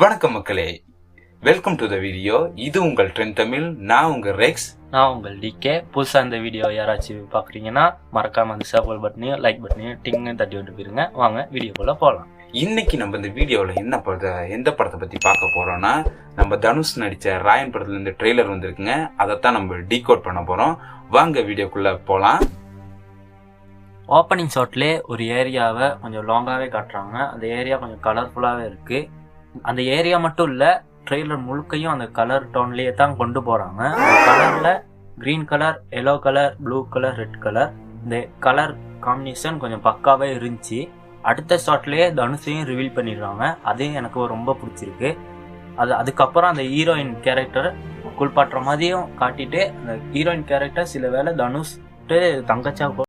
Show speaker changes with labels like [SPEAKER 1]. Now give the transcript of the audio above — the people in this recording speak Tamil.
[SPEAKER 1] வணக்கம் மக்களே, வெல்கம் டு த வீடியோ. இது உங்கள் ட்ரெண்ட் தமிழ். நான் உங்கள் ரெக்ஸ்.
[SPEAKER 2] நான் உங்கள் டிகே. புதுசாக இந்த வீடியோ யாராச்சும் பார்க்குறீங்கன்னா மறக்காம அந்த சர்வல் பட்டனையும் லைக் பட்டனையும் டிங்கு தட்டி விட்டு போயிருங்க. வாங்க வீடியோக்குள்ள போகலாம்.
[SPEAKER 1] இன்னைக்கு நம்ம இந்த வீடியோவில் எந்த படத்தை பற்றி பார்க்க போறோம்னா, நம்ம தனுஷ் நடித்த ராயன் படத்துல இருந்து ட்ரெய்லர் வந்திருக்குங்க. அதைத்தான் நம்ம டீகோட் பண்ண போறோம். வாங்க வீடியோக்குள்ள போகலாம்.
[SPEAKER 2] ஓப்பனிங் ஷாட்லேயே ஒரு ஏரியாவை கொஞ்சம் லாங்காகவே காட்டுறாங்க. அந்த ஏரியா கொஞ்சம் கலர்ஃபுல்லாகவே இருக்குது. அந்த ஏரியா மட்டும் இல்லை, ட்ரெய்லர் முழுக்கையும் அந்த கலர் டோன்லேயே தான் கொண்டு போகிறாங்க. அந்த கலரில் green colour, yellow colour, blue colour, red colour, இந்த கலர் காம்பினேஷன் கொஞ்சம் பக்காவே இருந்துச்சு. அடுத்த ஷாட்லேயே தனுஷையும் ரிவீல் பண்ணிடுறாங்க. அதையும் எனக்கு ரொம்ப பிடிச்சிருக்கு. அதுக்கப்புறம் அந்த ஹீரோயின் கேரக்டர் குளிப்பாட்டுற மாதிரியும் காட்டிட்டு, அந்த ஹீரோயின் கேரக்டர் சில வேளை தனுஷ்ட்டு தங்கச்சா